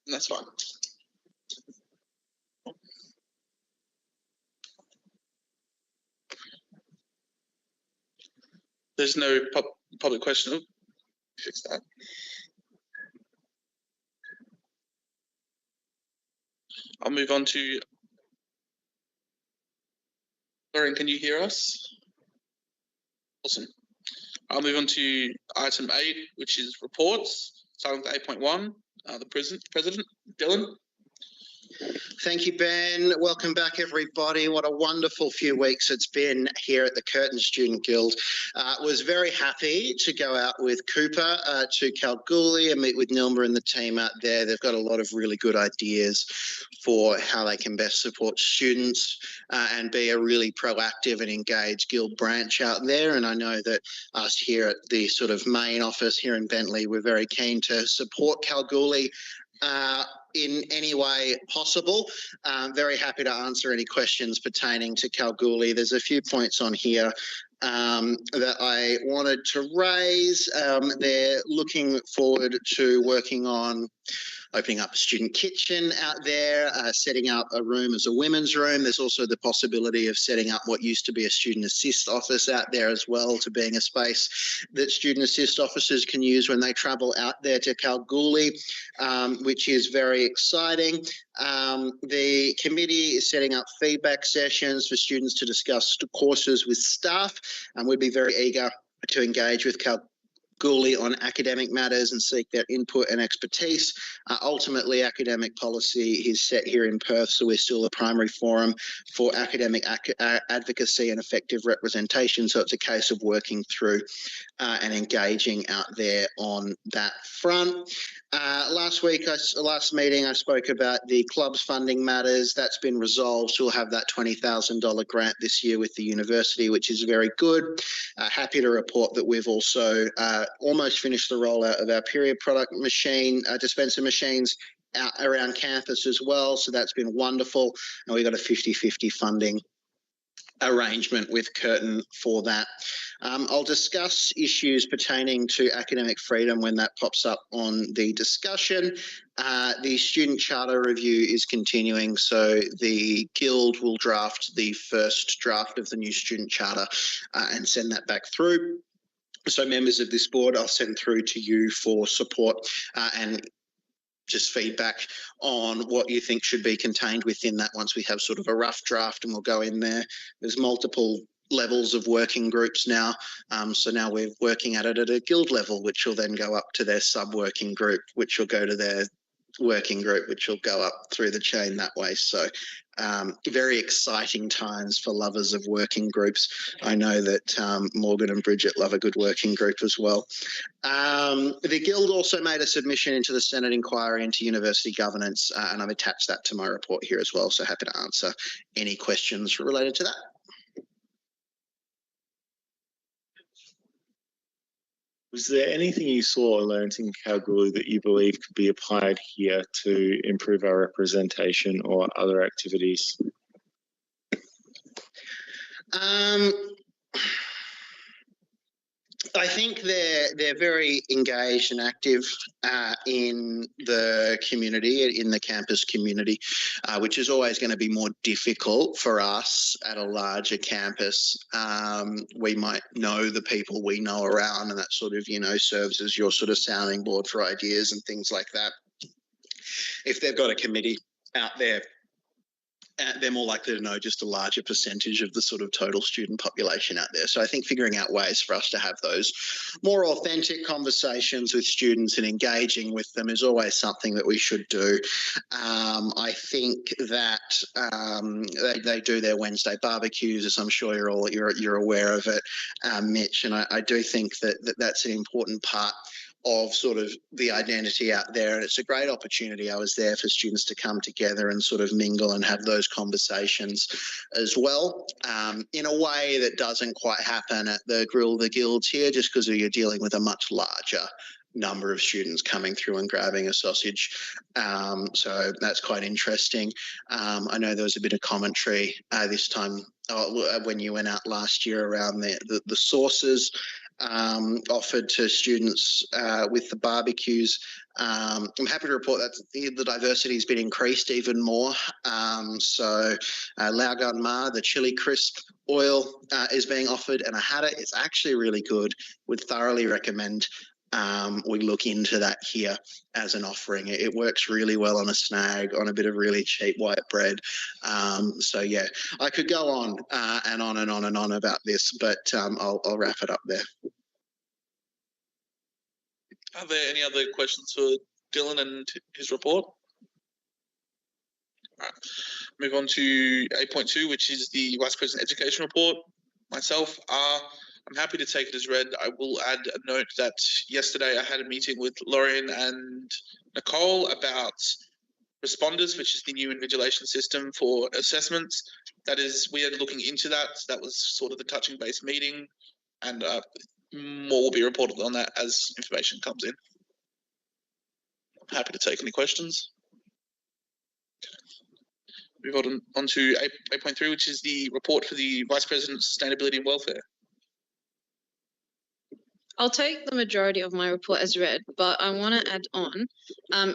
That's fine. There's no public question. Fix that. I'll move on to Lauren, can you hear us? Awesome. I'll move on to item 8, which is reports, starting with 8.1. The President, Dylan. Thank you, Ben. Welcome back, everybody. What a wonderful few weeks it's been here at the Curtin Student Guild. Was very happy to go out with Cooper to Kalgoorlie and meet with Nilma and the team out there. They've got a lot of really good ideas for how they can best support students and be a really proactive and engaged guild branch out there. And I know that us here at the sort of main office here in Bentley, we're very keen to support Kalgoorlie in any way possible. Very happy to answer any questions pertaining to Kalgoorlie. There's a few points on here that I wanted to raise. They're looking forward to working on opening up a student kitchen out there, setting up a room as a women's room. There's also the possibility of setting up what used to be a student assist office out there as well, to being a space that student assist officers can use when they travel out there to Kalgoorlie, which is very exciting. The committee is setting up feedback sessions for students to discuss courses with staff, and we'd be very eager to engage with Kalgoorlie on academic matters and seek their input and expertise. Ultimately, academic policy is set here in Perth, so we're still a primary forum for academic advocacy and effective representation. So it's a case of working through and engaging out there on that front. Last meeting, I spoke about the club's funding matters. That's been resolved. So we'll have that $20,000 grant this year with the university, which is very good. Happy to report that we've also almost finished the rollout of our period product machine, dispenser machines out around campus as well. So that's been wonderful. And we got a 50-50 funding arrangement with Curtin for that. I'll discuss issues pertaining to academic freedom when that pops up on the discussion. The student charter review is continuing, so the Guild will draft the first draft of the new student charter and send that back through. So members of this board, I'll send through to you for support and just feedback on what you think should be contained within that once we have sort of a rough draft, and we'll go in there. There's multiple levels of working groups now. So now we're working at it at a guild level, which will then go up to their sub-working group, which will go to their working group, which will go up through the chain that way. So very exciting times for lovers of working groups. I know that Morgan and Bridget love a good working group as well. The Guild also made a submission into the Senate inquiry into university governance, and I've attached that to my report here as well. So happy to answer any questions related to that. Was there anything you saw or learned in Kalgoorlie that you believe could be applied here to improve our representation or other activities? I think they're very engaged and active in the community, in the campus community, which is always going to be more difficult for us at a larger campus. We might know the people we know around, and that sort of, serves as your sort of sounding board for ideas and things like that. If they've got a committee out there, they're more likely to know just a larger percentage of the sort of total student population out there. So I think figuring out ways for us to have those more authentic conversations with students and engaging with them is always something that we should do. I think that they do their Wednesday barbecues, as I'm sure you're aware of it, Mitch, and I do think that that's an important part of sort of the identity out there, and it's a great opportunity. I was there for students to come together and sort of mingle and have those conversations as well, in a way that doesn't quite happen at the Grill of the Guilds here, just because you're dealing with a much larger number of students coming through and grabbing a sausage. So that's quite interesting. I know there was a bit of commentary this time when you went out last year around the sauces offered to students with the barbecues. I'm happy to report that the diversity has been increased even more. Laogan Ma, the chili crisp oil is being offered, and I had it. It's actually really good. Would thoroughly recommend we look into that here as an offering. It works really well on a snag, on a bit of really cheap white bread. Yeah, I could go on and on and on and on about this, but I'll wrap it up there. Are there any other questions for Dylan and his report? All right. Move on to 8.2, which is the Vice President Education Report. Myself, I'm happy to take it as read. I will add a note that yesterday I had a meeting with Lorraine and Nicole about Responders, which is the new invigilation system for assessments. That is, we are looking into that. That was sort of the touching base meeting, and more will be reported on that as information comes in. I'm happy to take any questions. Move on to 8.3, which is the report for the Vice President of Sustainability and Welfare. I'll take the majority of my report as read, but I want to add on.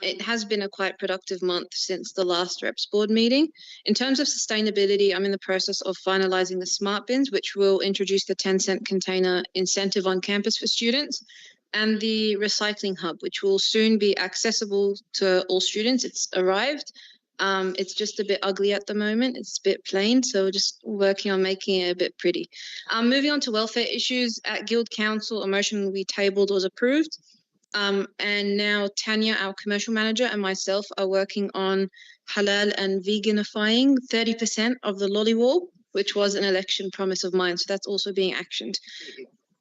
It has been a quite productive month since the last Reps Board meeting. In terms of sustainability, I'm in the process of finalising the smart bins, which will introduce the 10-cent container incentive on campus for students, and the recycling hub, which will soon be accessible to all students. It's arrived. It's just a bit ugly at the moment. It's a bit plain, so just working on making it a bit pretty. Moving on to welfare issues, at Guild Council, a motion we tabled was approved. And now Tanya, our commercial manager, and myself are working on halal and veganifying 30% of the lolly wall, which was an election promise of mine. So that's also being actioned.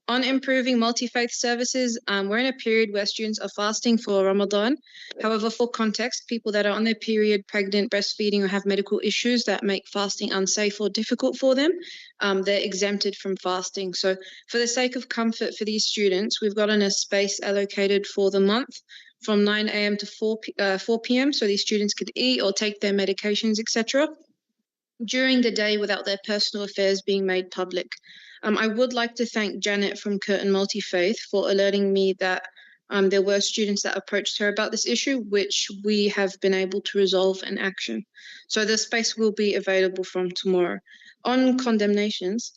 On improving multi-faith services, we're in a period where students are fasting for Ramadan. However, for context, people that are on their period, pregnant, breastfeeding, or have medical issues that make fasting unsafe or difficult for them, they're exempted from fasting. So for the sake of comfort for these students, we've gotten a space allocated for the month from 9 a.m. to 4 p.m. so these students could eat or take their medications, etc., during the day without their personal affairs being made public. I would like to thank Janet from Curtin Multi-Faith for alerting me that there were students that approached her about this issue, which we have been able to resolve and action. So the space will be available from tomorrow. On condemnations,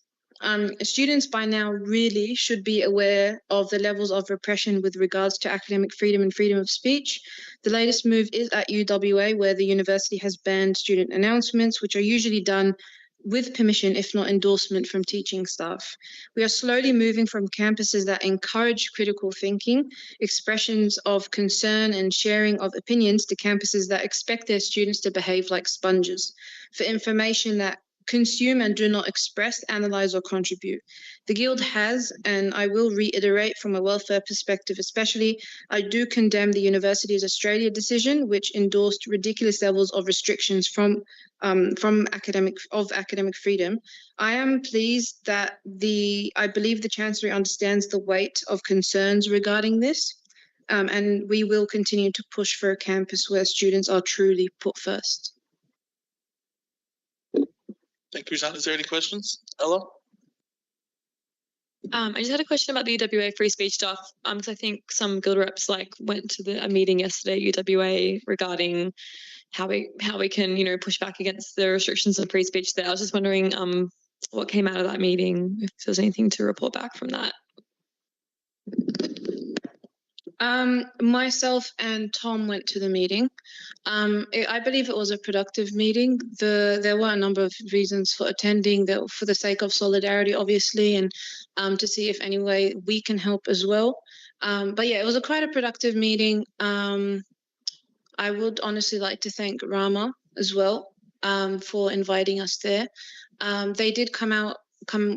students by now really should be aware of the levels of repression with regards to academic freedom and freedom of speech. The latest move is at UWA, where the university has banned student announcements, which are usually done with permission, if not endorsement, from teaching staff. We are slowly moving from campuses that encourage critical thinking, expressions of concern and sharing of opinions, to campuses that expect their students to behave like sponges for information that consume and do not express, analyze, or contribute. The Guild has, and I will reiterate from a welfare perspective especially, I do condemn the Universities Australia decision, which endorsed ridiculous levels of restrictions from academic freedom. I am pleased that I believe the Chancellery understands the weight of concerns regarding this, and we will continue to push for a campus where students are truly put first. Thank you, Suzanne. Is there any questions? Ella? I just had a question about the UWA free speech stuff, because I think some Guild reps went to a meeting yesterday at UWA regarding how we can push back against the restrictions on free speech there. I was just wondering what came out of that meeting, if there's anything to report back from that. Myself and Tom went to the meeting. I believe it was a productive meeting. There were a number of reasons for attending, for the sake of solidarity, obviously, and to see if any way we can help as well. But yeah, it was quite a productive meeting. I would honestly like to thank Rama as well for inviting us there. They did come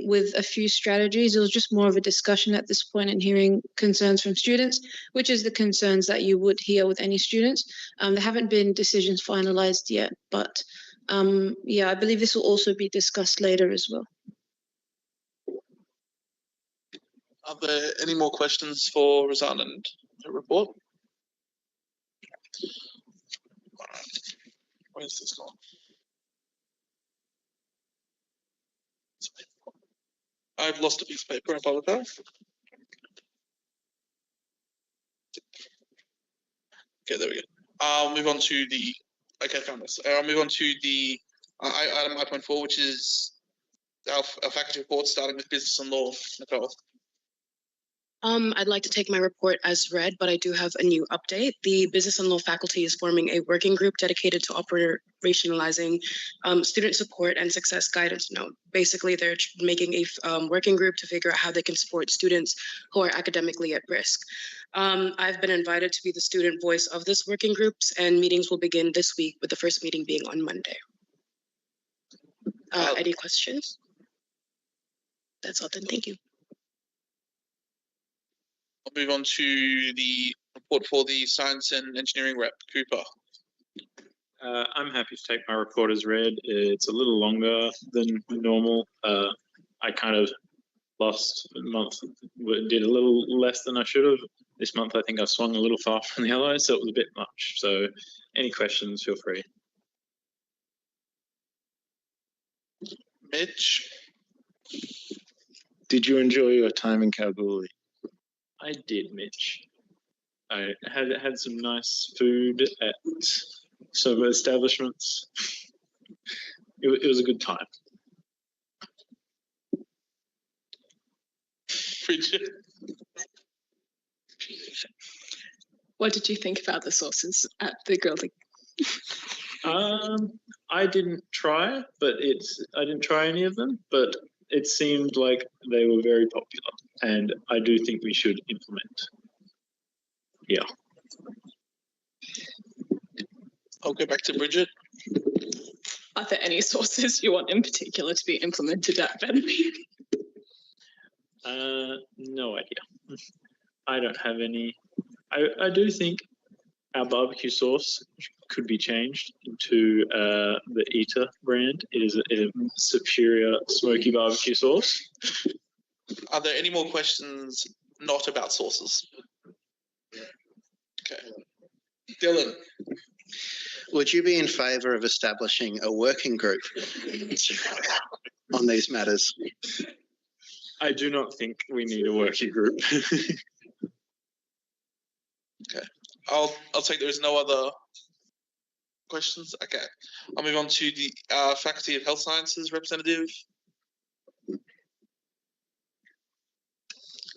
with a few strategies. It was just more of a discussion at this point and hearing concerns from students, which is the concerns that you would hear with any students. There haven't been decisions finalized yet, but yeah, I believe this will also be discussed later as well. Are there any more questions for Razan and her report? Where's this gone? I've lost a piece of paper, I apologize. Okay, there we go. I'll move on to the. Okay, found this. I'll move on to the item 9.4, which is our faculty report, starting with business and law. Nicole. I'd like to take my report as read, but I do have a new update. The Business and Law faculty is forming a working group dedicated to operationalizing student support and success guidance note. Basically, they're making a working group to figure out how they can support students who are academically at risk. I've been invited to be the student voice of this working groups, and meetings will begin this week, with the first meeting being on Monday. Any questions? That's all then, thank you. I'll move on to the report for the science and engineering rep, Cooper. I'm happy to take my report as read. It's a little longer than normal. I kind of lost a month, did a little less than I should have. This month, I think I swung a little far from the other, so it was a bit much. So any questions, feel free. Mitch. Did you enjoy your time in Kalgoorlie? I did, Mitch. I had some nice food at some establishments. It was a good time. Bridget. What did you think about the sauces at the grilling? I didn't try, but I didn't try any of them, but it seemed like they were very popular, and I do think we should implement. Yeah. I'll go back to Bridget. Are there any sources you want in particular to be implemented at Bentley? No idea. I don't have any. I do think our barbecue sauce could be changed into the Eater brand. It is a superior smoky barbecue sauce. Are there any more questions not about sauces? Okay. Dylan. Would you be in favour of establishing a working group on these matters? I do not think we need a working group. Okay. I'll take there is no other questions. Okay. I'll move on to the Faculty of Health Sciences representative.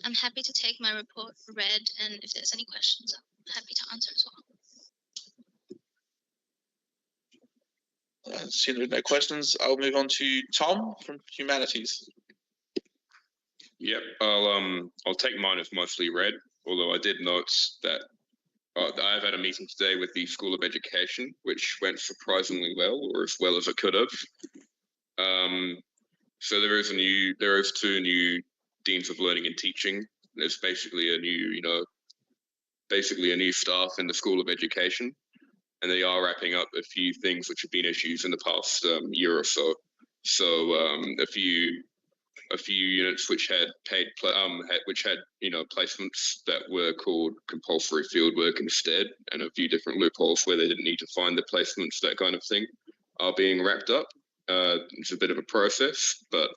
I'm happy to take my report read, and if there's any questions, I'm happy to answer as well. Seeing there are no questions, I'll move on to Tom from Humanities. Yep, I'll take mine as mostly read, although I did note that I've had a meeting today with the School of Education, which went surprisingly well, or as well as it could have. So there is two new Deans of Learning and Teaching. There's basically a new, basically a new staff in the School of Education, and they are wrapping up a few things which have been issues in the past year or so. So a few units which had placements that were called compulsory fieldwork instead, and a few different loopholes where they didn't need to find the placements, that kind of thing, are being wrapped up. It's a bit of a process, but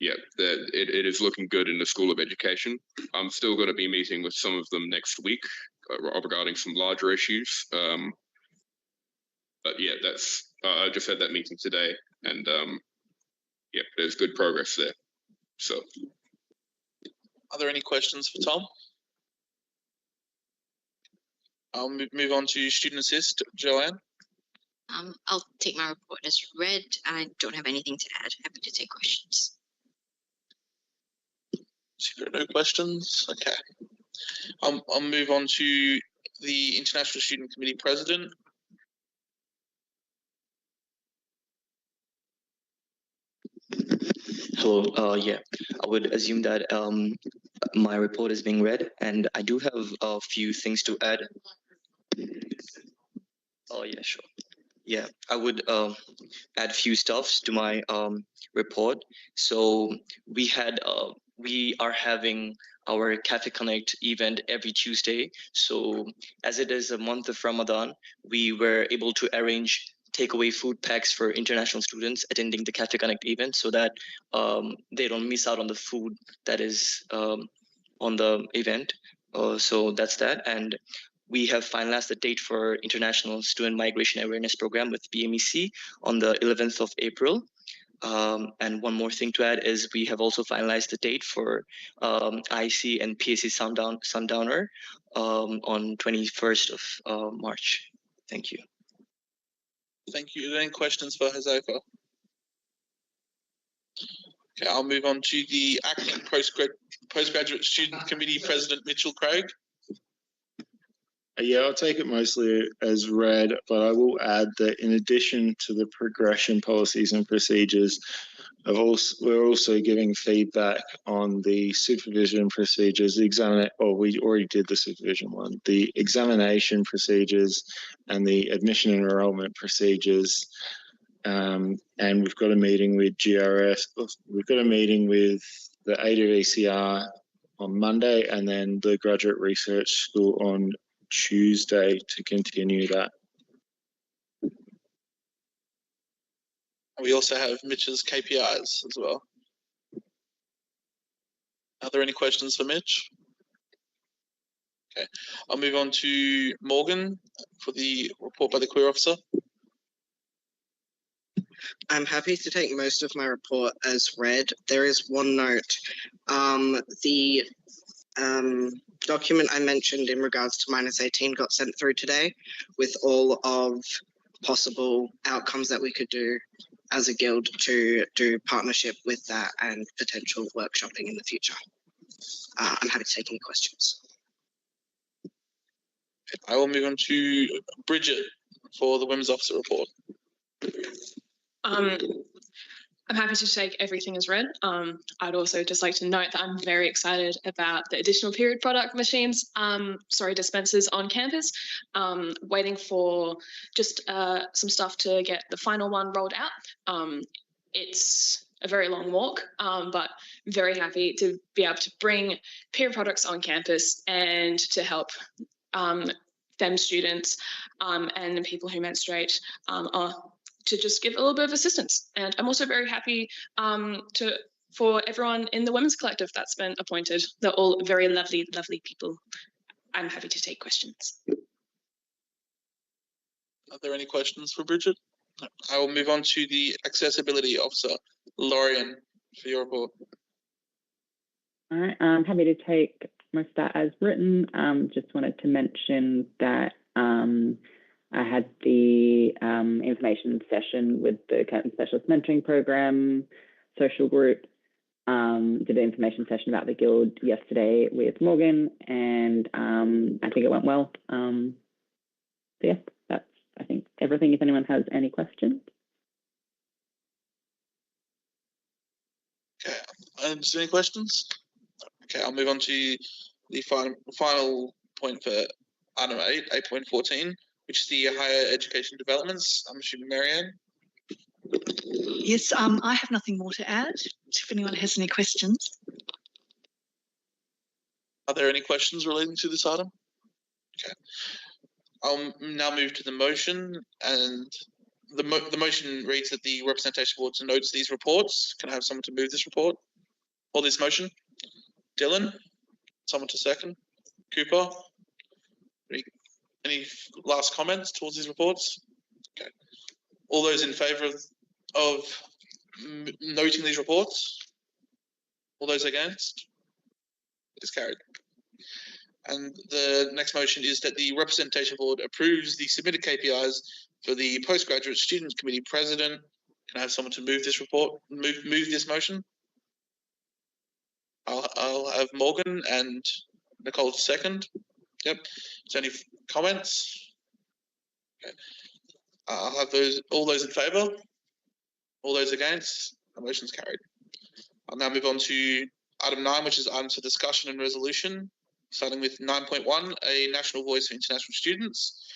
yeah, it is looking good in the School of Education. I'm still going to be meeting with some of them next week regarding some larger issues. But yeah, I just had that meeting today, and yeah, there's good progress there. So, are there any questions for Tom? I'll move on to Student Assist, Joanne. I'll take my report as read. I don't have anything to add. Happy to take questions. See, there are no questions. Okay. I'll move on to the International Student Committee President. Hello. Yeah, I would assume that my report is being read, and I do have a few things to add. Oh yeah, sure. Yeah, I would add few stuffs to my report. So we are having our Cafe Connect event every Tuesday. So as it is a month of Ramadan, we were able to arrange takeaway food packs for international students attending the Cafe Connect event, so that they don't miss out on the food that is on the event. So that's that. And we have finalized the date for International Student Migration Awareness Program with BMEC on the 11th of April. And one more thing to add is we have also finalized the date for IC and PSC Sundowner on 21st of March. Thank you. Thank you. Any questions for Josefa? Okay, I'll move on to the acting postgraduate student committee president, Mitchell Craig. Yeah, I'll take it mostly as read, but I will add that in addition to the progression policies and procedures, we're also giving feedback on the supervision procedures, we already did the supervision one, the examination procedures and the admission and enrollment procedures. And we've got a meeting with GRS, we've got a meeting with the ADVCR on Monday and then the Graduate Research School on Tuesday to continue that. We also have Mitch's KPIs as well. Are there any questions for Mitch? Okay, I'll move on to Morgan for the report by the Queer Officer. I'm happy to take most of my report as read. There is one note. The document I mentioned in regards to -18 got sent through today with all of possible outcomes that we could do as a guild to do partnership with that and potential workshopping in the future. I'm happy to take any questions. I will move on to Bridget for the Women's Officer report. I'm happy to take everything as read. I'd also just like to note that I'm very excited about the additional period product machines, dispensers on campus. Waiting for just some stuff to get the final one rolled out. It's a very long walk, but very happy to be able to bring period products on campus and to help FEM students and people who menstruate to just give a little bit of assistance. And I'm also very happy for everyone in the Women's Collective that's been appointed. They're all very lovely, lovely people. I'm happy to take questions. Are there any questions for Bridget? I will move on to the Accessibility Officer, Lorian, for your report. All right, I'm happy to take most of that as written. Just wanted to mention that I had the information session with the Curtin Specialist Mentoring Program social group. Did an information session about the Guild yesterday with Morgan, and I think it went well. So yeah, that's, I think, everything. If anyone has any questions. Okay, is there any questions? Okay, I'll move on to the final point for item 8, 8.14, which is the higher education developments. I'm assuming Marianne. Yes, I have nothing more to add. If anyone has any questions. Are there any questions relating to this item? Okay, I'll now move to the motion, and the motion reads that the Representation Board notes these reports. Can I have someone to move this report or this motion? Dylan, someone to second. Cooper, any last comments towards these reports? Okay, all those in favour of noting these reports? All those against? It is carried. And the next motion is that the Representation Board approves the submitted KPIs for the Postgraduate Students Committee President. Can I have someone to move this report, move this motion? I'll have Morgan and Nicole second. Yep. Is there any comments? Okay. I'll have all those in favour. All those against. The motion's carried. I'll now move on to item 9, which is items for discussion and resolution. Starting with 9.1, a national voice for international students.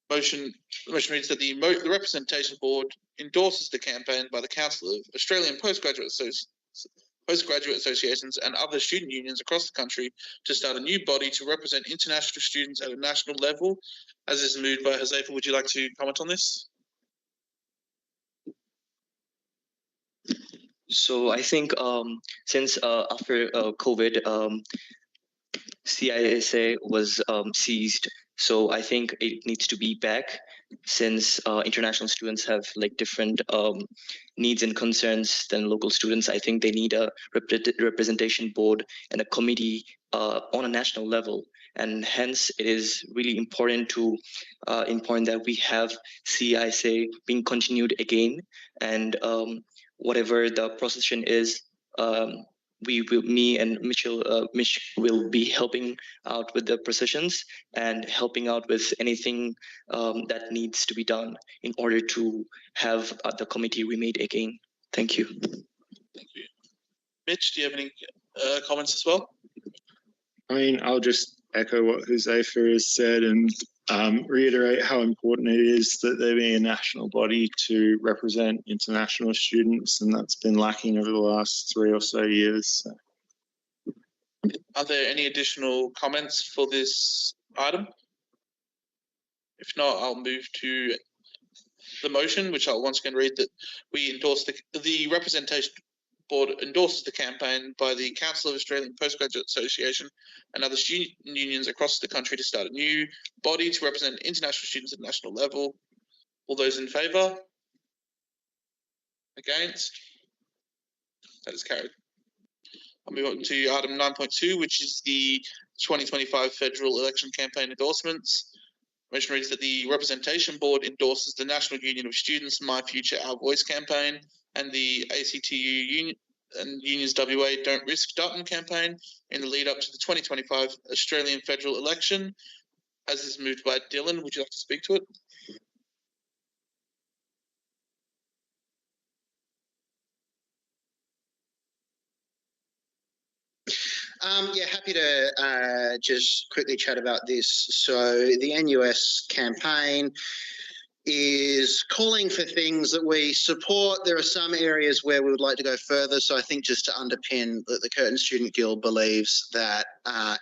The motion reads that the Representation Board endorses the campaign by the Council of Australian Postgraduate Associations and other student unions across the country to start a new body to represent international students at a national level, as is moved by Josefa. Would you like to comment on this? So I think since after COVID, CISA was seized. So I think it needs to be back, since international students have like different needs and concerns than local students. I think they need a representation board and a committee on a national level. And hence it is really important that we have CISA being continued again, and whatever the procession is, me and Mitch will be helping out with the processions and helping out with anything that needs to be done in order to have the committee remade again. Thank you. Thank you. Mitch, do you have any comments as well? I mean, I'll just echo what Huzaifa has said and reiterate how important it is that there be a national body to represent international students, and that's been lacking over the last 3 or so years. So. Are there any additional comments for this item? If not, I'll move to the motion, which I'll once again read, that we endorse the representation board endorses the campaign by the Council of Australian Postgraduate Association and other student unions across the country to start a new body to represent international students at national level. All those in favour? Against? That is carried. I'll move on to item 9.2, which is the 2025 federal election campaign endorsements. Motion reads that the representation board endorses the National Union of Students My Future Our Voice campaign and the ACTU Union and Unions WA Don't Risk Dutton campaign in the lead up to the 2025 Australian federal election. As is moved by Dylan, would you like to speak to it? Yeah, happy to just quickly chat about this. So the NUS campaign is calling for things that we support. There are some areas where we would like to go further. So I think just to underpin that the Curtin Student Guild believes that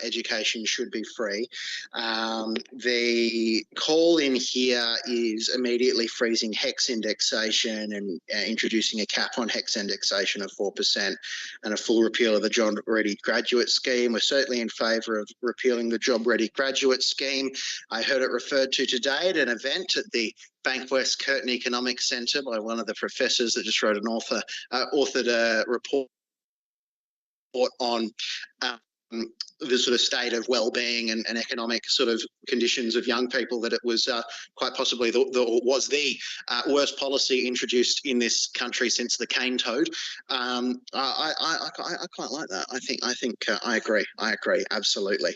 education should be free. The call in here is immediately freezing HECS indexation and introducing a cap on HECS indexation of 4% and a full repeal of the Job Ready Graduate Scheme. We're certainly in favour of repealing the Job Ready Graduate Scheme. I heard it referred to today at an event at the Bankwest Curtin Economics Centre by one of the professors that just wrote an authored a report on the sort of state of well-being and economic sort of conditions of young people, that it was quite possibly the worst policy introduced in this country since the cane toad. I quite like that. I agree. I agree absolutely.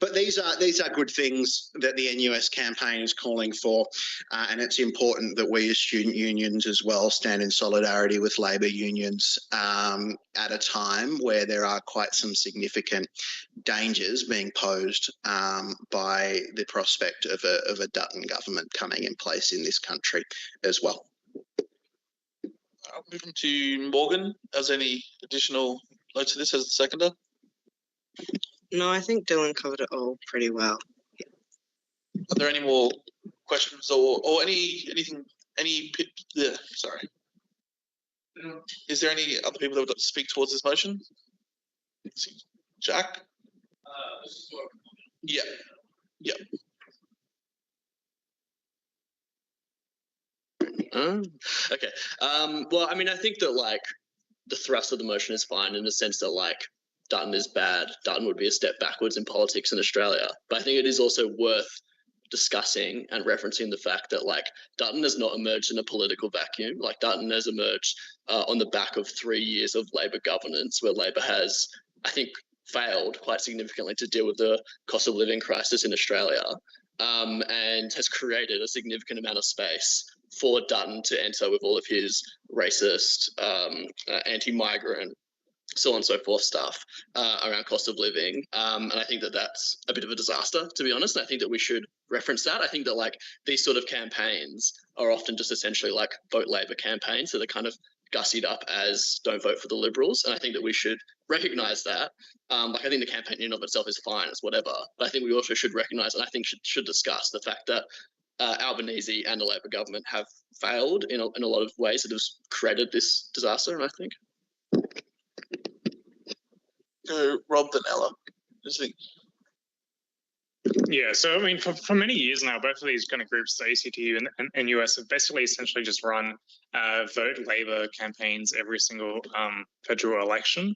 But these are good things that the NUS campaign is calling for, and it's important that we as student unions as well stand in solidarity with Labor unions at a time where there are quite some significant dangers being posed by the prospect of a Dutton government coming in place in this country as well. I'll move on to Morgan. Has any additional notes to this as the seconder? No, I think Dylan covered it all pretty well. Yeah. Are there any more questions or anything? Sorry. Is there any other people that would like to speak towards this motion? Jack? Yeah. Yeah. Okay. Well, I mean, I think that like the thrust of the motion is fine in the sense that like Dutton is bad. Dutton would be a step backwards in politics in Australia. But I think it is also worth discussing and referencing the fact that like Dutton has not emerged in a political vacuum. Like Dutton has emerged on the back of 3 years of Labor governance, where Labor has, I think, failed quite significantly to deal with the cost of living crisis in Australia, and has created a significant amount of space for Dutton to enter with all of his racist, anti-migrant, so on and so forth stuff around cost of living. And I think that that's a bit of a disaster, to be honest. And I think that we should reference that. I think that like these sort of campaigns are often just essentially like vote Labor campaigns. So they're kind of gussied up as don't vote for the Liberals. And I think that we should recognise that. Like I think the campaign in and of itself is fine, it's whatever. But I think we also should recognise, and I think should discuss the fact that Albanese and the Labor government have failed in a lot of ways that has created this disaster, and I think. go Rob then Ella. Yeah, so I mean, for many years now, both of these kind of groups, the ACTU and NUS, have basically essentially just run vote Labor campaigns every single federal election.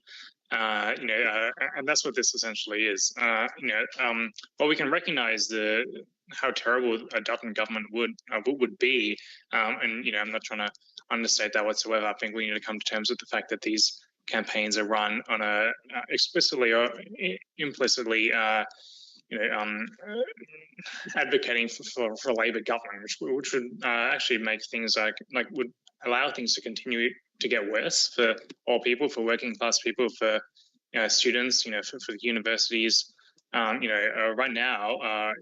And that's what this essentially is. While we can recognise how terrible a Dutton government would be, and I'm not trying to understate that whatsoever. I think we need to come to terms with the fact that these campaigns are run on a explicitly or implicitly. Advocating for Labor government, which would actually make things would allow things to continue to get worse for all people, for working class people, for students, for the universities. Right now,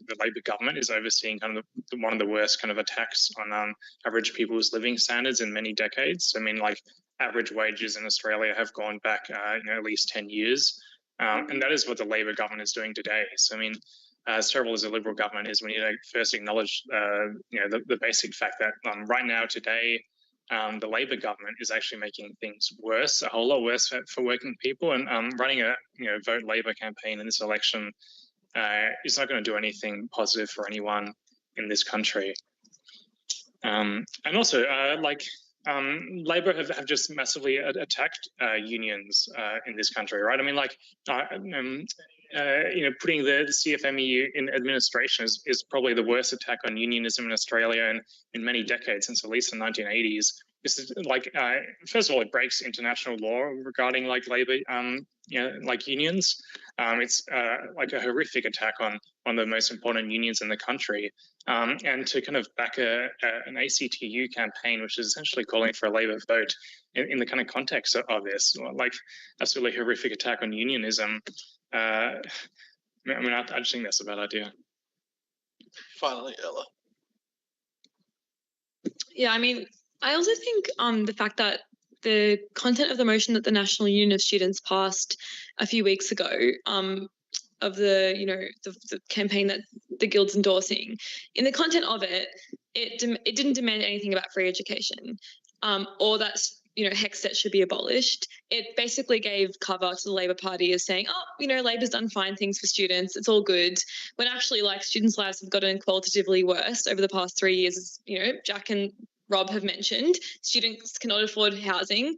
the Labor government is overseeing kind of one of the worst kind of attacks on average people's living standards in many decades. I mean, like average wages in Australia have gone back, at least 10 years. And that is what the Labor government is doing today. So, I mean, as terrible as a Liberal government is, we need to first acknowledge, the basic fact that right now, today, the Labor government is actually making things worse, a whole lot worse for working people. And running a vote Labor campaign in this election is not going to do anything positive for anyone in this country. And also, Labor have just massively attacked unions in this country, right? I mean, putting the CFMEU in administration is probably the worst attack on unionism in Australia in many decades, since at least the 1980s. This is first of all, it breaks international law regarding Labor, unions. It's like a horrific attack on one of the most important unions in the country. And to kind of back an ACTU campaign, which is essentially calling for a Labor vote in the kind of context of this, absolutely horrific attack on unionism. I just think that's a bad idea. Finally, Ella. Yeah, I mean, I also think the fact that the content of the motion that the National Union of Students passed a few weeks ago, of the campaign that the Guild's endorsing, in the content of it, it didn't demand anything about free education, or that HECS debt should be abolished. It basically gave cover to the Labor Party as saying, Labor's done fine things for students, it's all good, when actually students' lives have gotten qualitatively worse over the past 3 years. Jack and Rob have mentioned, students cannot afford housing.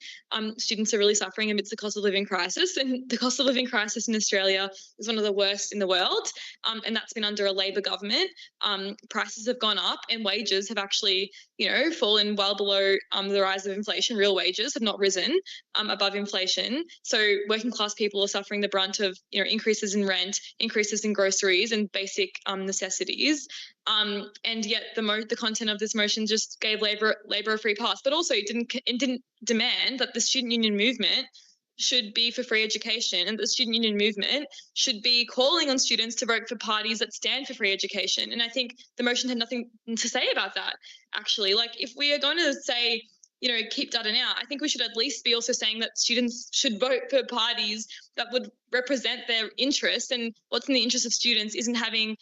Students are really suffering amidst the cost of living crisis, and the cost of living crisis in Australia is one of the worst in the world, and that's been under a Labor government. Prices have gone up and wages have actually, fallen well below the rise of inflation. Real wages have not risen above inflation. So working class people are suffering the brunt of, increases in rent, increases in groceries and basic necessities. And yet the content of this motion just gave Labor a free pass, but also it didn't demand that the student union movement should be for free education, and the student union movement should be calling on students to vote for parties that stand for free education. And I think the motion had nothing to say about that, actually. If we are going to say, keep Dutton out, I think we should at least be also saying that students should vote for parties that would represent their interests, and what's in the interest of students isn't having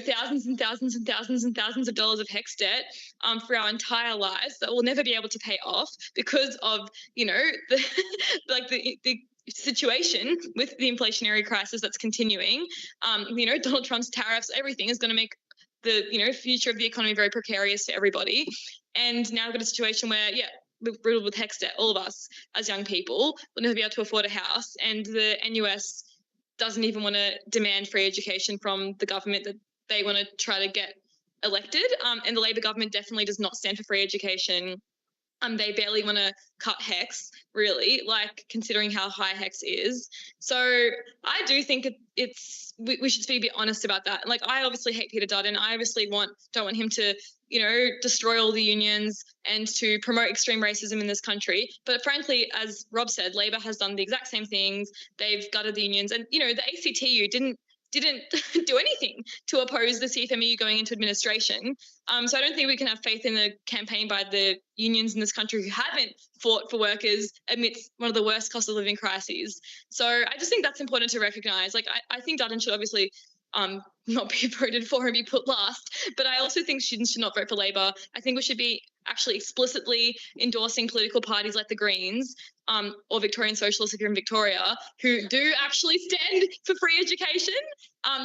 thousands and thousands and thousands and thousands of dollars of HECS debt for our entire lives that we'll never be able to pay off because of, the situation with the inflationary crisis that's continuing. Donald Trump's tariffs, everything is going to make the, future of the economy very precarious for everybody. And now we've got a situation where, we're riddled with HECS debt, all of us as young people will never be able to afford a house. And the NUS doesn't even want to demand free education from the government that they want to try to get elected. And the Labor government definitely does not stand for free education. They barely want to cut HECS, really, considering how high HECS is. So I do think we should be a bit honest about that. I obviously hate Peter Dutton. I obviously don't want him to, destroy all the unions and to promote extreme racism in this country. But frankly, as Rob said, Labor has done the exact same things. They've gutted the unions, and the ACTU didn't do anything to oppose the CFMEU going into administration. So I don't think we can have faith in the campaign by the unions in this country who haven't fought for workers amidst one of the worst cost of living crises. So I just think that's important to recognise. I think Dutton should obviously not be voted for and be put last, but I also think students should not vote for Labor. I think we should be actually explicitly endorsing political parties like the Greens or Victorian Socialists if you're in Victoria, who do actually stand for free education,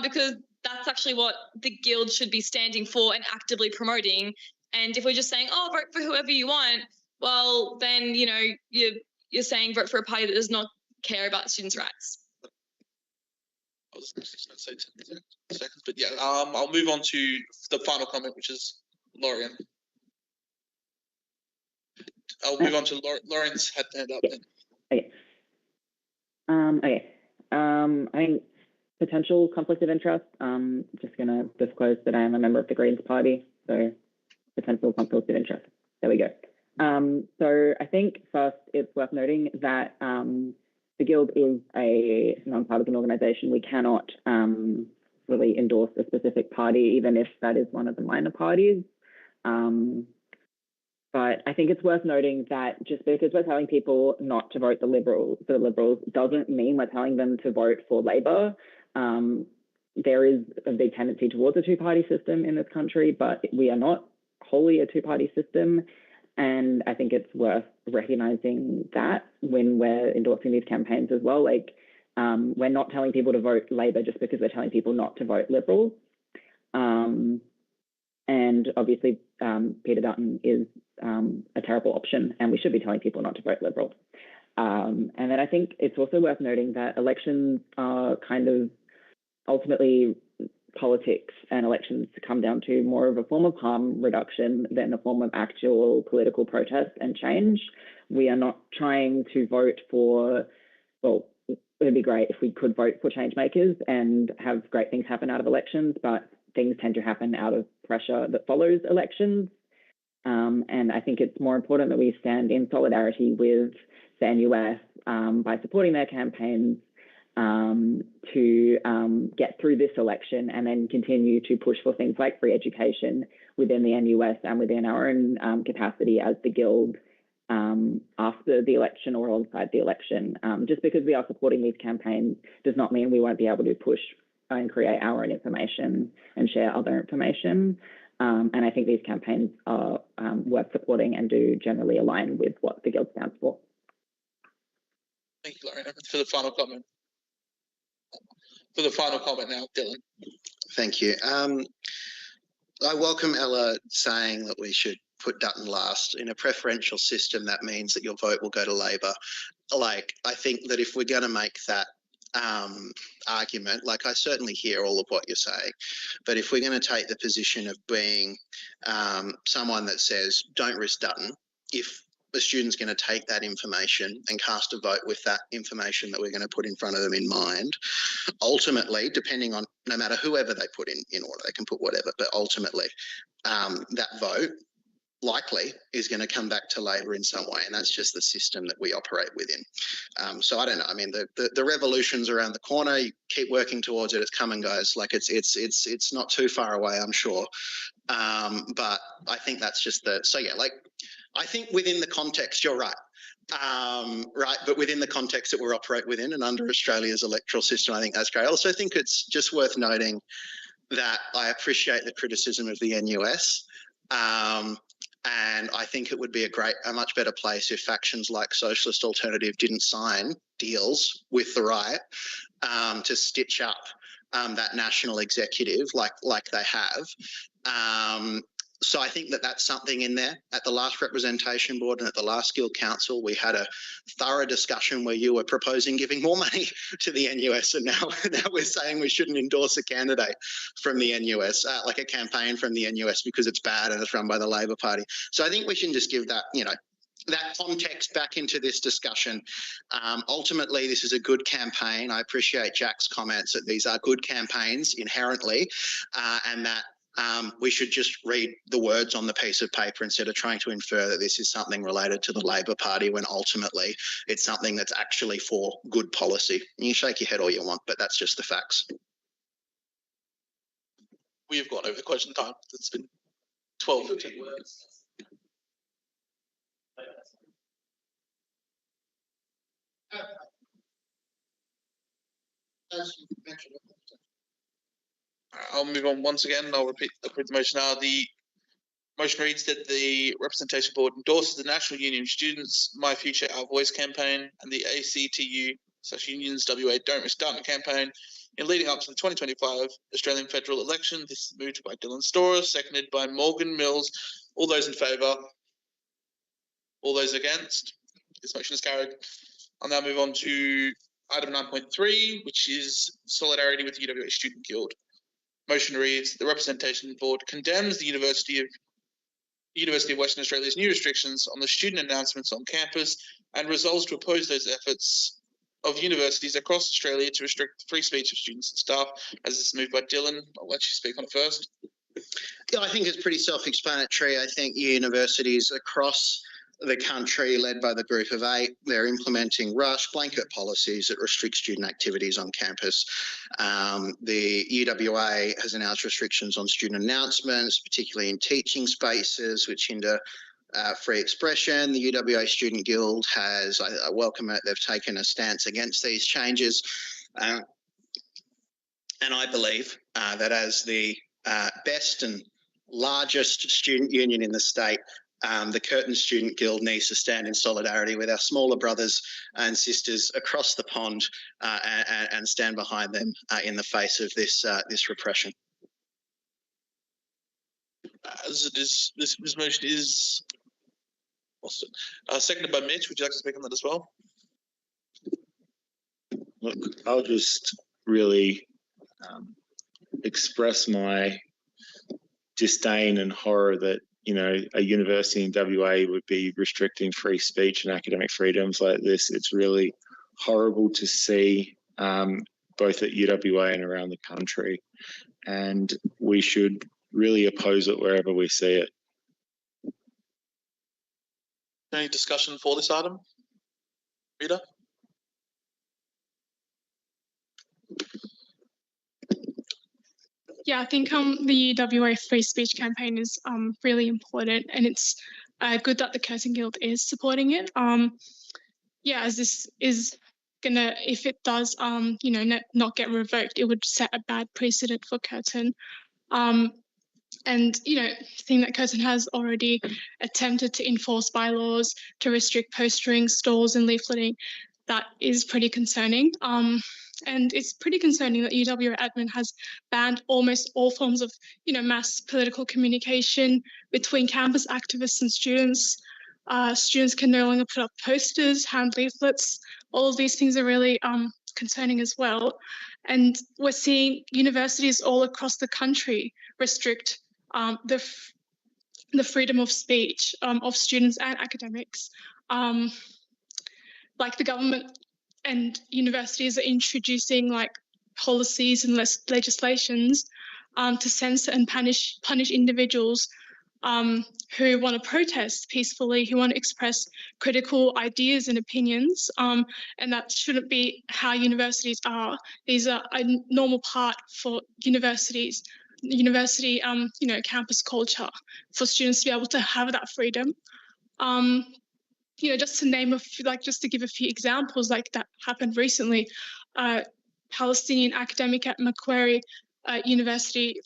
because that's actually what the Guild should be standing for and actively promoting. And if we're just saying, oh, vote for whoever you want, well, then, you know, you're saying vote for a party that does not care about students' rights. I was just going to say 10 seconds, but yeah, I'll move on to the final comment, which is Lorian. I'll move on to Lorian's had to hand up. Then. Okay. I think potential conflict of interest. Just going to disclose that I am a member of the Greens Party, so potential conflict of interest. There we go. So I think first it's worth noting that the Guild is a non-partisan organisation. We cannot really endorse a specific party, even if that is one of the minor parties. But I think it's worth noting that just because we're telling people not to vote the Liberals doesn't mean we're telling them to vote for Labor. There is a big tendency towards a two-party system in this country, but we are not wholly a two-party system. And I think it's worth recognising that when we're endorsing these campaigns as well. Like, we're not telling people to vote Labor just because we're telling people not to vote Liberal. And obviously, Peter Dutton is a terrible option, and we should be telling people not to vote Liberal. And then I think it's also worth noting that elections are kind of ultimately politics, and elections come down to more of a form of harm reduction than a form of actual political protest and change. We are not trying to vote for, well, it'd be great if we could vote for change makers and have great things happen out of elections, but things tend to happen out of pressure that follows elections. And I think it's more important that we stand in solidarity with the NUS by supporting their campaigns to get through this election and then continue to push for things like free education within the NUS and within our own capacity as the Guild after the election or alongside the election. Just because we are supporting these campaigns does not mean we won't be able to push and create our own information and share other information. And I think these campaigns are worth supporting and do generally align with what the Guild stands for. Thank you, Lauren. For the final comment. For the final comment now, Dylan. Thank you. I welcome Ella saying that we should put Dutton last. In a preferential system, that means that your vote will go to Labor. Like, I think that if we're going to make that argument, like I certainly hear all of what you're saying, but if we're going to take the position of being someone that says don't risk Dutton, if the student's going to take that information and cast a vote with that information that we're going to put in front of them in mind, ultimately, depending on no matter whoever they put in order, they can put whatever, but ultimately that vote likely is going to come back to Labor in some way, and that's just the system that we operate within. So I don't know. I mean, the revolution's around the corner. You keep working towards it. It's coming, guys. Like it's not too far away, I'm sure. But I think that's just so yeah. Like I think within the context, you're right. Right, but within the context that we operate within and under Australia's electoral system, I think that's great. I also think it's just worth noting that I appreciate the criticism of the NUS. And I think it would be a much better place if factions like Socialist Alternative didn't sign deals with the right to stitch up that national executive like they have. So I think that that's something in there. At the last representation board and at the last Guild Council, we had a thorough discussion where you were proposing giving more money to the NUS, and now we're saying we shouldn't endorse a candidate from the NUS, like a campaign from the NUS, because it's bad and it's run by the Labor Party. So I think we should just give that, that context back into this discussion. Ultimately, this is a good campaign. I appreciate Jack's comments that these are good campaigns inherently, and that we should just read the words on the piece of paper instead of trying to infer that this is something related to the Labor Party when ultimately it's something that's actually for good policy. You can shake your head all you want, but that's just the facts. We have gone over question time. It's been 12 words. As you mentioned, I'll move on once again. I'll repeat the motion now. The Motion reads that the Representation Board endorses the National Union of Students My Future Our Voice campaign and the ACTU/Unions WA Don't Risk Dutton campaign in leading up to the 2025 Australian federal election. This is moved by Dylan Storer, seconded by Morgan Mills. All those in favour? All those against? This motion is carried. I'll now move on to item 9.3, which is solidarity with the UWA Student Guild. Motion reads, the Representation Board condemns the University of Western Australia's new restrictions on the student announcements on campus and resolves to oppose those efforts of universities across Australia to restrict the free speech of students and staff. As this is moved by Dylan, I'll let you speak on it first. Yeah, I think it's pretty self-explanatory. I think universities across the country, led by the Group of 8, they're implementing rush blanket policies that restrict student activities on campus. The UWA has announced restrictions on student announcements, particularly in teaching spaces, which hinder free expression. The UWA Student Guild has, I welcome it, they've taken a stance against these changes. And I believe that as the best and largest student union in the state, the Curtin Student Guild needs to stand in solidarity with our smaller brothers and sisters across the pond and stand behind them in the face of this repression. As it is, this motion is seconded by Mitch. Would you like to speak on that as well? Look, I'll just really express my disdain and horror that, you know, a university in WA would be restricting free speech and academic freedoms like this. It's really horrible to see, both at UWA and around the country. And we should really oppose it wherever we see it. Any discussion for this item? Rita? Yeah, I think the UWA free speech campaign is really important, and it's good that the Curtin Guild is supporting it. Yeah, as this is gonna, if it does, you know, not get revoked, it would set a bad precedent for Curtin. And, you know, I think that Curtin has already attempted to enforce bylaws to restrict postering, stalls and leafleting. That is pretty concerning. And it's pretty concerning that UWA admin has banned almost all forms of, you know, mass political communication between campus activists and students. Students can no longer put up posters, hand leaflets. All of these things are really concerning as well. And we're seeing universities all across the country restrict the freedom of speech of students and academics. Like the government and universities are introducing like policies and legislations to censor and punish individuals who want to protest peacefully, who want to express critical ideas and opinions, and that shouldn't be how universities are. These are a normal part for universities, you know, campus culture, for students to be able to have that freedom. You know, just to name a few, like just to give a few examples, like that happened recently. Palestinian academic at Macquarie University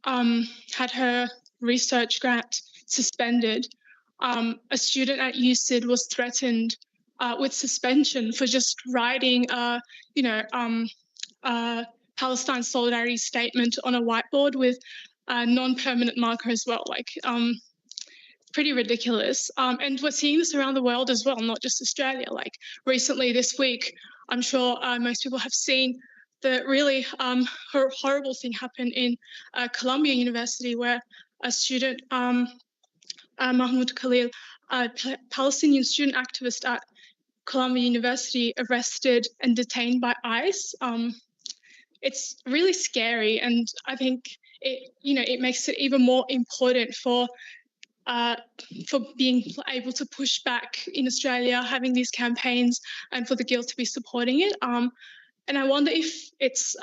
had her research grant suspended. A student at USyd was threatened with suspension for just writing you know, Palestine solidarity statement on a whiteboard with a non-permanent marker as well. Like, pretty ridiculous. And we're seeing this around the world as well, not just Australia. Like recently this week, I'm sure most people have seen the really horrible thing happen in Columbia University, where a student, Mahmoud Khalil, a Palestinian student activist at Columbia University, arrested and detained by ICE. It's really scary, and I think it makes it even more important for being able to push back in Australia, having these campaigns, and for the Guild to be supporting it. And I wonder if it's,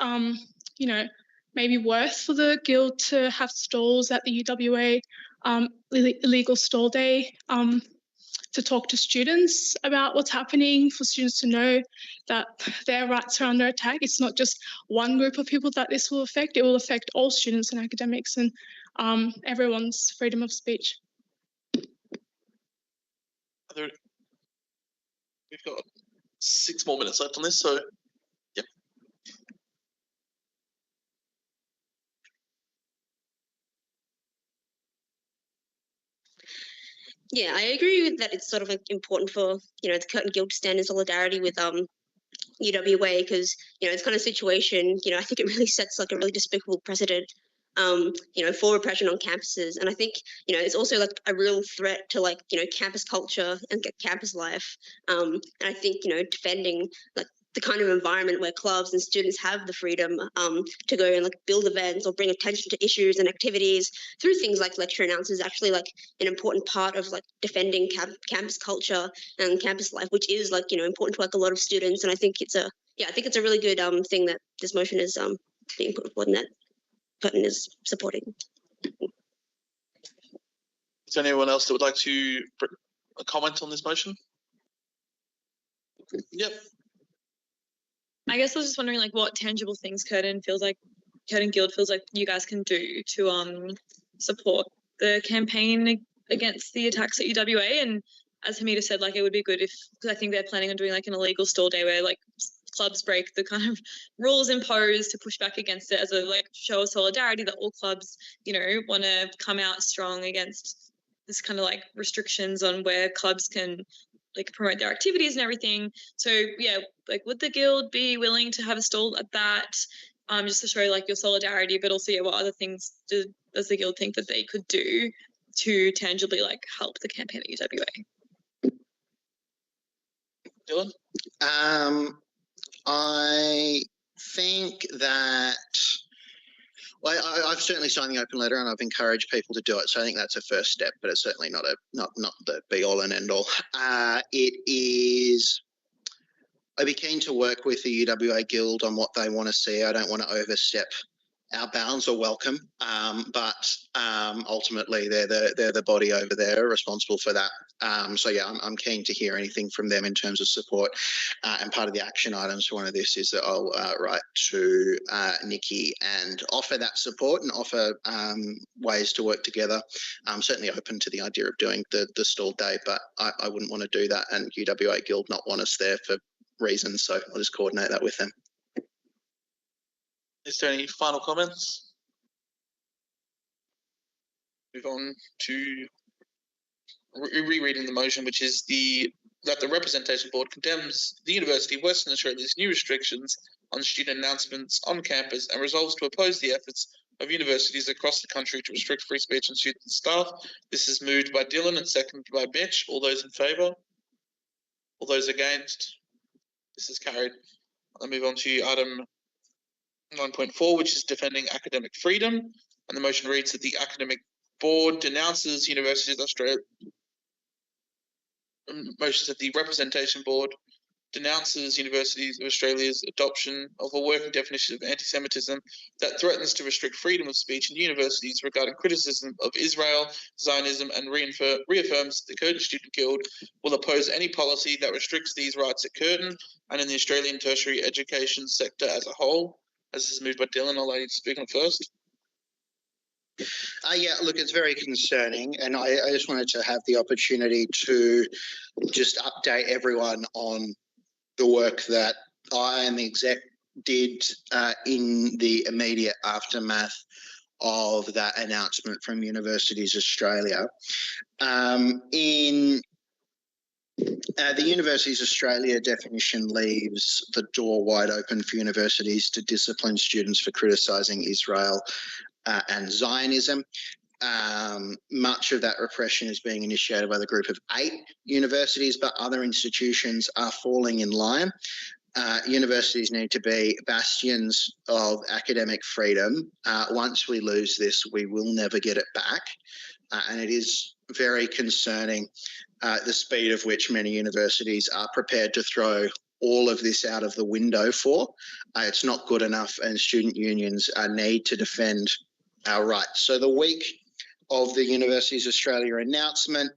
maybe worth for the Guild to have stalls at the UWA illegal stall day to talk to students about what's happening, for students to know that their rights are under attack. It's not just one group of people that this will affect, it will affect all students and academics. And everyone's freedom of speech. We've got 6 more minutes left on this, so yep. Yeah, I agree with that. It's sort of like important for the Curtin Guild to stand in solidarity with UWA, because it's kind of situation. I think it really sets like a really despicable precedent. For repression on campuses, and I think it's also like a real threat to like campus culture and campus life. And I think defending like the kind of environment where clubs and students have the freedom to go and like build events or bring attention to issues and activities through things like lecture announcements is actually like an important part of like defending campus culture and campus life, which is like important to like a lot of students. And I think it's a really good thing that this motion is being put forward and that Curtin is supporting. Is there anyone else that would like to comment on this motion? Yep. I guess I was just wondering like what tangible things Curtin Guild feels like you guys can do to support the campaign against the attacks at UWA. And as Hamida said, like it would be good because I think they're planning on doing like an illegal stall day where like clubs break the kind of rules imposed to push back against it as a like show of solidarity that all clubs, want to come out strong against this kind of like restrictions on where clubs can like promote their activities and everything. So yeah, like would the guild be willing to have a stall at that just to show like your solidarity, but also what other things does the guild think that they could do to tangibly like help the campaign at UWA? Dylan? I think that I've certainly signed the open letter and I've encouraged people to do it. So I think that's a first step, but it's certainly not the be all and end all. I'd be keen to work with the UWA Guild on what they want to see. I don't want to overstep our bounds or welcome, but ultimately they're the body over there responsible for that. So yeah, I'm keen to hear anything from them in terms of support. And part of the action items for one of this is that I'll write to Nikki and offer that support and offer ways to work together. I'm certainly open to the idea of doing the stall day, but I wouldn't want to do that and UWA Guild not want us there for reasons. So I'll just coordinate that with them. Is there any final comments? Move on to rereading the motion, which is that the Representation Board condemns the University of Western Australia's new restrictions on student announcements on campus and resolves to oppose the efforts of universities across the country to restrict free speech on students and staff. This is moved by Dylan and seconded by Mitch. All those in favour? All those against? This is carried. I'll move on to item 9.4, which is defending academic freedom. And the motion reads that the Academic Board denounces Universities of Australia. Motion that the Representation Board denounces Universities of Australia's adoption of a working definition of anti-Semitism that threatens to restrict freedom of speech in universities regarding criticism of Israel, Zionism, and reaffirms the Curtin Student Guild will oppose any policy that restricts these rights at Curtin and in the Australian tertiary education sector as a whole. As this is moved by Dylan, I'll allow you to speak on it first. Yeah, look, it's very concerning, and I just wanted to have the opportunity to just update everyone on the work that I and the exec did in the immediate aftermath of that announcement from Universities Australia. The Universities Australia definition leaves the door wide open for universities to discipline students for criticising Israel and Zionism. Much of that repression is being initiated by the group of 8 universities, but other institutions are falling in line. Universities need to be bastions of academic freedom. Once we lose this, we will never get it back. And it is very concerning the speed of which many universities are prepared to throw all of this out of the window for. It's not good enough, and student unions need to defend our rights. So the week of the Universities Australia announcement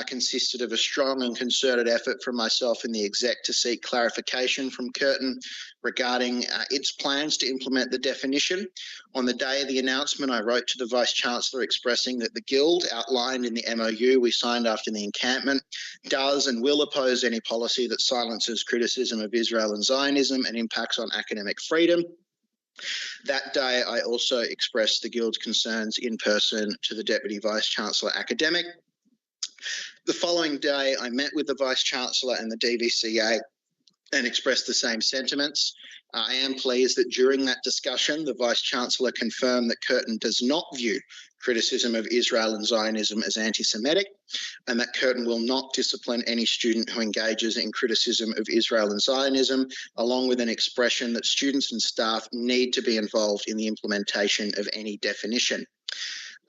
consisted of a strong and concerted effort from myself and the exec to seek clarification from Curtin regarding its plans to implement the definition. On the day of the announcement, I wrote to the Vice-Chancellor expressing that the Guild, outlined in the MOU we signed after the encampment, does and will oppose any policy that silences criticism of Israel and Zionism and impacts on academic freedom. That day, I also expressed the Guild's concerns in person to the Deputy Vice-Chancellor Academic. The following day, I met with the Vice-Chancellor and the DVCA and expressed the same sentiments. I am pleased that during that discussion, the Vice-Chancellor confirmed that Curtin does not view criticism of Israel and Zionism as anti-Semitic, and that Curtin will not discipline any student who engages in criticism of Israel and Zionism, along with an expression that students and staff need to be involved in the implementation of any definition.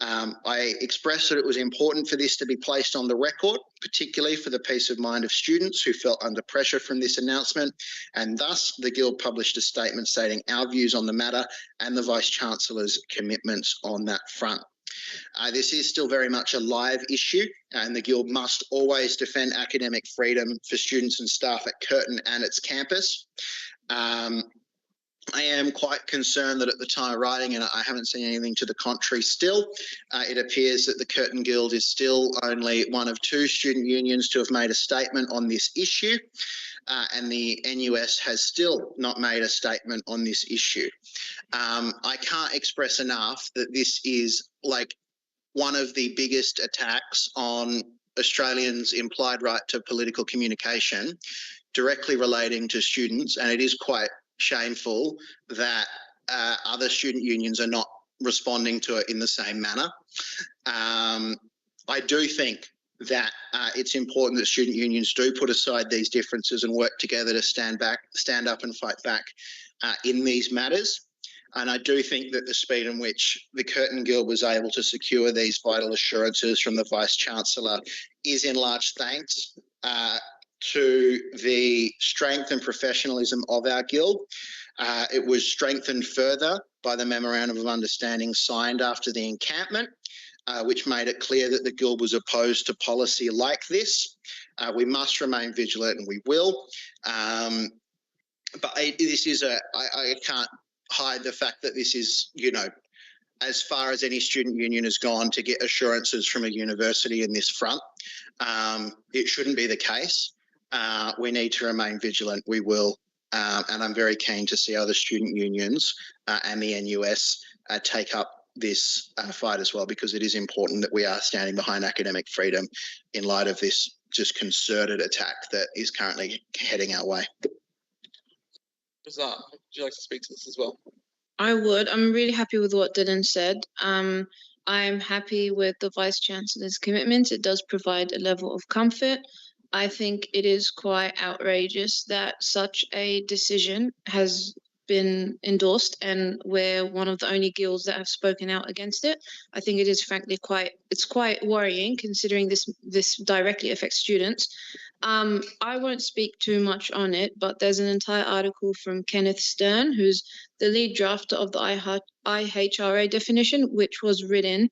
I expressed that it was important for this to be placed on the record, particularly for the peace of mind of students who felt under pressure from this announcement, and thus the Guild published a statement stating our views on the matter and the Vice-Chancellor's commitments on that front. This is still very much a live issue, and the Guild must always defend academic freedom for students and staff at Curtin and its campus. I am quite concerned that at the time of writing, and I haven't seen anything to the contrary still, it appears that the Curtin Guild is still only one of 2 student unions to have made a statement on this issue, and the NUS has still not made a statement on this issue. I can't express enough that this is like one of the biggest attacks on Australians' implied right to political communication directly relating to students, and it is quite shameful that other student unions are not responding to it in the same manner. I do think that it's important that student unions do put aside these differences and work together to stand up and fight back in these matters. And I do think that the speed in which the Curtin Guild was able to secure these vital assurances from the Vice-Chancellor is in large thanks to the strength and professionalism of our Guild. It was strengthened further by the Memorandum of Understanding signed after the encampment, which made it clear that the Guild was opposed to policy like this. We must remain vigilant, and we will. But this is I can't hide the fact that this is, you know, as far as any student union has gone to get assurances from a university in this front. It shouldn't be the case. We need to remain vigilant. We will. And I'm very keen to see other student unions and the NUS take up this fight as well, because it is important that we are standing behind academic freedom in light of this just concerted attack that is currently heading our way. Razan, would you like to speak to this as well? I would. I'm really happy with what Dylan said. I'm happy with the Vice-Chancellor's commitment. It does provide a level of comfort. I think it is quite outrageous that such a decision has been endorsed, and we're one of the only guilds that have spoken out against it. I think it is frankly quite worrying, considering this directly affects students. I won't speak too much on it, but there's an entire article from Kenneth Stern, who's the lead drafter of the IHRA definition, which was written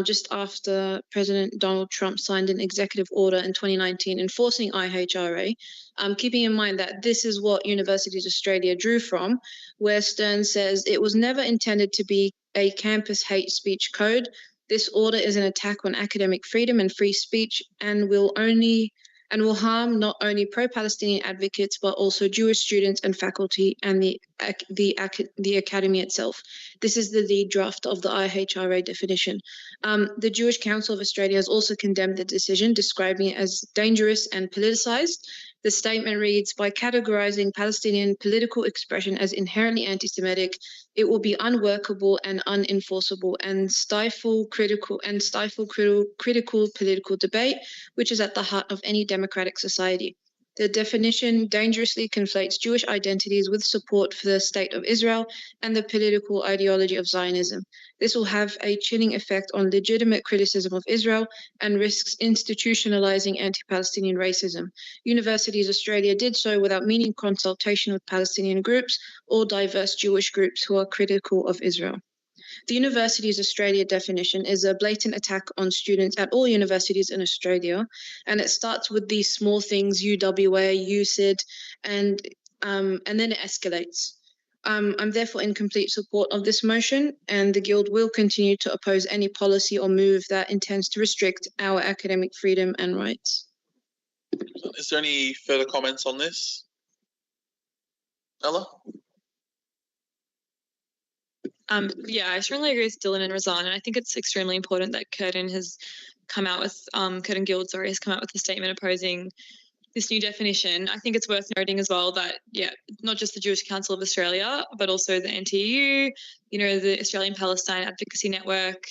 just after President Donald Trump signed an executive order in 2019 enforcing IHRA, keeping in mind that this is what Universities Australia drew from, where Stern says it was never intended to be a campus hate speech code. This order is an attack on academic freedom and free speech, and will harm not only pro-Palestinian advocates, but also Jewish students and faculty and the academy itself. This is the lead draft of the IHRA definition. The Jewish Council of Australia has also condemned the decision, describing it as dangerous and politicized. The statement reads, by categorizing Palestinian political expression as inherently anti-Semitic, it will be unworkable and unenforceable and stifle critical political debate, which is at the heart of any democratic society. The definition dangerously conflates Jewish identities with support for the state of Israel and the political ideology of Zionism. This will have a chilling effect on legitimate criticism of Israel and risks institutionalizing anti-Palestinian racism. Universities Australia did so without meaningful consultation with Palestinian groups or diverse Jewish groups who are critical of Israel. The Universities Australia definition is a blatant attack on students at all universities in Australia, and it starts with these small things, UWA, USyd, and then it escalates. I'm therefore in complete support of this motion, and the Guild will continue to oppose any policy or move that intends to restrict our academic freedom and rights. Is there any further comments on this? Ella? Yeah, I strongly agree with Dylan and Razan, and I think it's extremely important that Curtin has come out with, Curtin Guild, sorry, has come out with a statement opposing this new definition. I think it's worth noting as well that, yeah, not just the Jewish Council of Australia, but also the NTU, you know, the Australian Palestine Advocacy Network,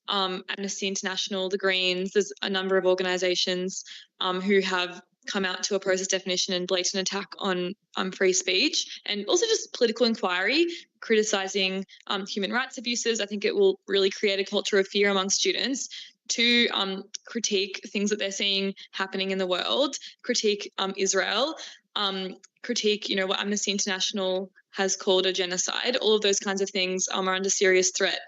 Amnesty International, the Greens, there's a number of organisations who have come out to oppose this definition and blatant attack on free speech, and also just political inquiry, criticising human rights abuses. I think it will really create a culture of fear among students to critique things that they're seeing happening in the world, critique Israel, critique, you know, what Amnesty International has called a genocide. All of those kinds of things are under serious threat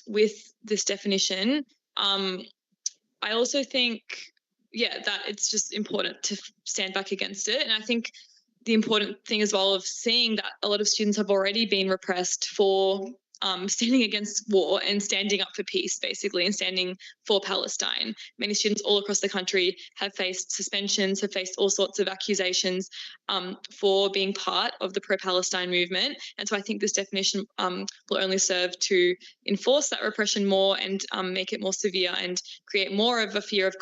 with this definition. I also think, yeah, that it's just important to stand back against it. And I think the important thing as well of seeing that a lot of students have already been repressed for standing against war and standing up for peace, basically, and standing for Palestine. Many students all across the country have faced suspensions, have faced all sorts of accusations for being part of the pro-Palestine movement. And so I think this definition will only serve to enforce that repression more and make it more severe and create more of a fear of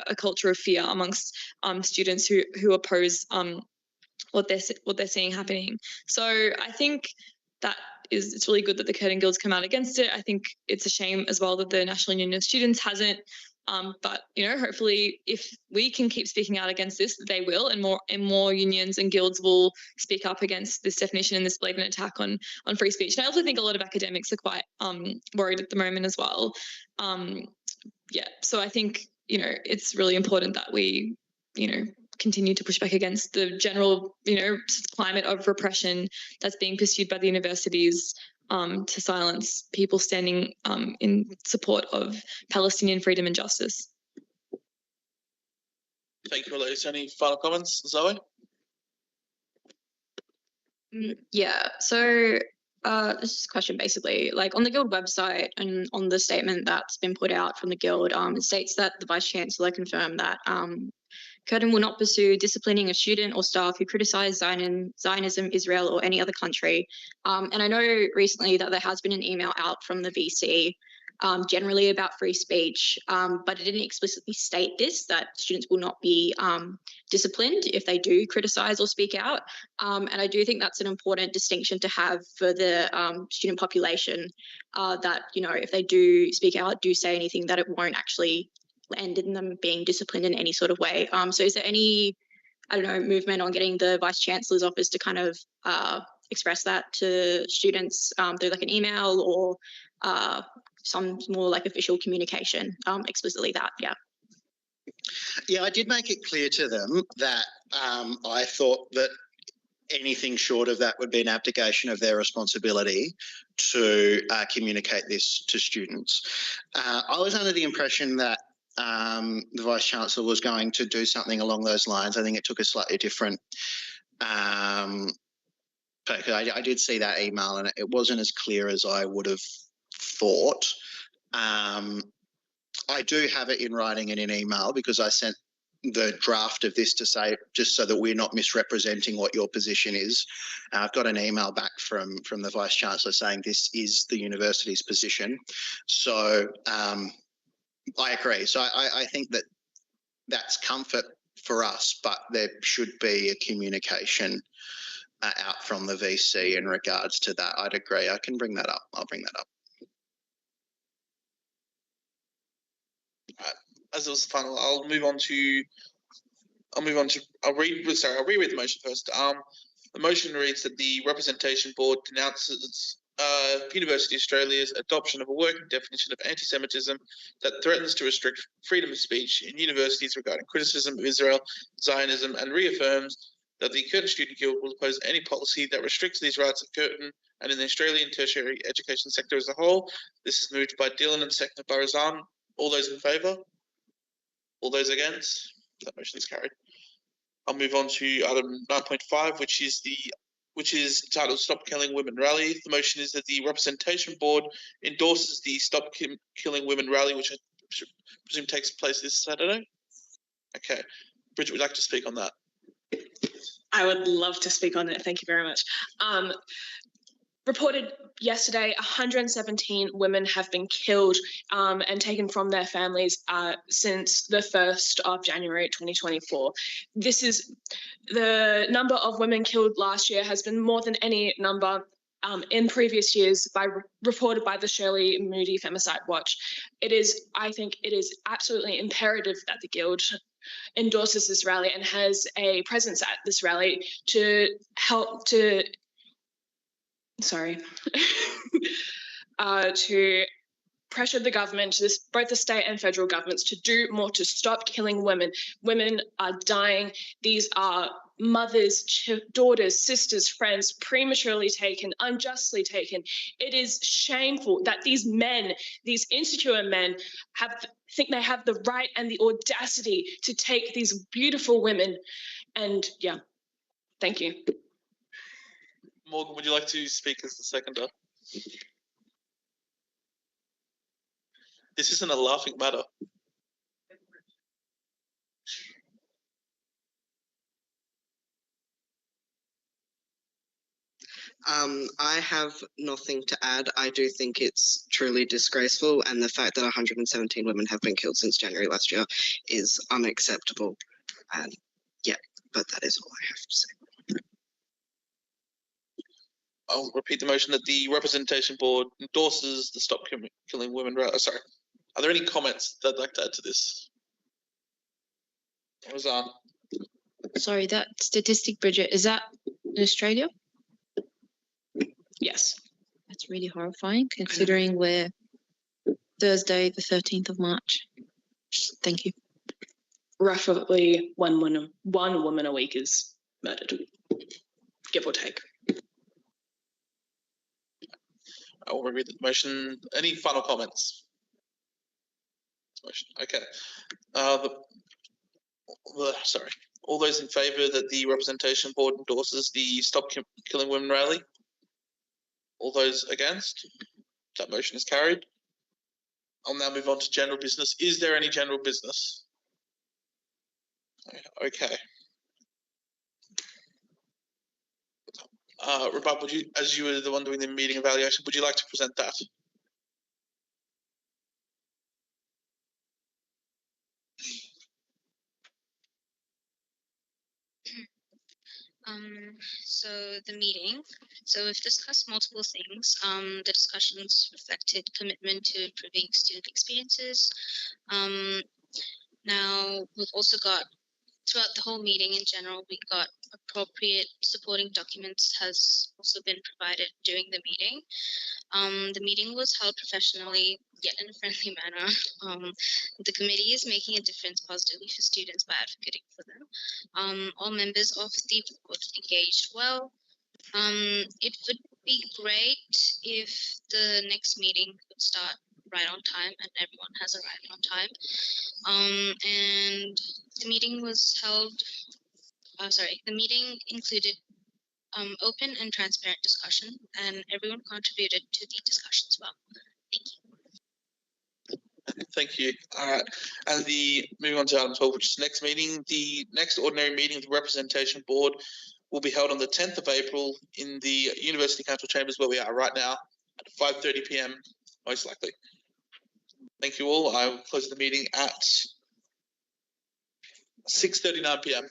a culture of fear amongst students who oppose what they're seeing happening. So I think that it's really good that the Curtin Guild's come out against it. I think it's a shame as well that the National Union of Students hasn't. But you know, hopefully, if we can keep speaking out against this, they will, and more unions and guilds will speak up against this definition and this blatant attack on free speech. And I also think a lot of academics are quite worried at the moment as well. Yeah, so I think, you know, it's really important that we, you know, continue to push back against the general, you know, climate of repression that's being pursued by the universities to silence people standing in support of Palestinian freedom and justice. Thank you, Elise. Any final comments, Zoe? Yeah, so this is a question basically, like on the Guild website and on the statement that's been put out from the Guild, it states that the Vice Chancellor confirmed that Curtin will not pursue disciplining a student or staff who criticise Zionism, Israel, or any other country. And I know recently that there has been an email out from the VC generally about free speech, but it didn't explicitly state this, that students will not be disciplined if they do criticise or speak out. And I do think that's an important distinction to have for the student population, that, you know, if they do speak out, do say anything, that it won't actually end in them being disciplined in any sort of way. So is there any, I don't know, movement on getting the Vice Chancellor's office to kind of express that to students through like an email or some more like official communication, explicitly that, yeah. Yeah, I did make it clear to them that I thought that anything short of that would be an abdication of their responsibility to communicate this to students. I was under the impression that the Vice-Chancellor was going to do something along those lines. I think it took a slightly different I did see that email and it wasn't as clear as I would have thought. I do have it in writing and in email because I sent the draft of this to say, just so that we're not misrepresenting what your position is. I've got an email back from the Vice-Chancellor saying this is the university's position. So I agree. So I think that that's comfort for us, but there should be a communication out from the VC in regards to that. I'd agree. I can bring that up. I'll bring that up. As it was the final, I'll reread the motion first. The motion reads that the Representation Board denounces University Australia's adoption of a working definition of anti-Semitism that threatens to restrict freedom of speech in universities regarding criticism of Israel, Zionism, and reaffirms that the Curtin Student Guild will oppose any policy that restricts these rights at Curtin and in the Australian tertiary education sector as a whole. This is moved by Dillon and seconded by Razan. All those in favour? All those against? That motion is carried. I'll move on to item 9.5, which is entitled Stop Killing Women Rally. The motion is that the Representation Board endorses the Stop Killing Women Rally, which I presume takes place this Saturday. Okay. Bridget, would you like to speak on that? I would love to speak on it. Thank you very much. Reported yesterday, 117 women have been killed and taken from their families since the 1st of January 2024. This is the number of women killed last year has been more than any number in previous years reported by the Shirley Moody Femicide Watch. I think it is absolutely imperative that the Guild endorses this rally and has a presence at this rally to help to pressure the government, both the state and federal governments, to do more to stop killing women. Women are dying. These are mothers, daughters, sisters, friends, prematurely taken, unjustly taken. It is shameful that these men, these insecure men, think they have the right and the audacity to take these beautiful women. And yeah, thank you. Morgan, would you like to speak as the seconder? This isn't a laughing matter. I have nothing to add. I do think it's truly disgraceful, and the fact that 117 women have been killed since January last year is unacceptable. And yeah, but that is all I have to say. I'll repeat the motion that the Representation Board endorses the Stop Killing Women rally. Sorry. Are there any comments that I'd like to add to this? Razan. Sorry, that statistic, Bridget, is that in Australia? Yes. That's really horrifying considering we're Thursday, the 13th of March. Thank you. Roughly one woman a week is murdered, give or take. I will reread the motion. Any final comments? Okay. Sorry. All those in favour that the Representation Board endorses the Stop Killing Women rally? All those against? That motion is carried. I'll now move on to general business. Is there any general business? Okay. Rabab, would you, as you were the one doing the meeting evaluation, would you like to present that? So the meeting, so we've discussed multiple things. The discussions reflected commitment to improving student experiences. Now we've also got, throughout the whole meeting in general, we got appropriate supporting documents has also been provided during the meeting. The meeting was held professionally, yet in a friendly manner. The committee is making a difference positively for students by advocating for them. All members of the board engaged well. It would be great if the next meeting would start right on time and everyone has a right on time. And the meeting was held, the meeting included open and transparent discussion, and everyone contributed to the discussion as well. Thank you. Thank you. All right. And moving on to item 12, which is next meeting. The next ordinary meeting of the Representation Board will be held on the 10th of April in the University Council Chambers, where we are right now, at 5:30 p.m. most likely. Thank you all. I will close the meeting at 6:39 p.m.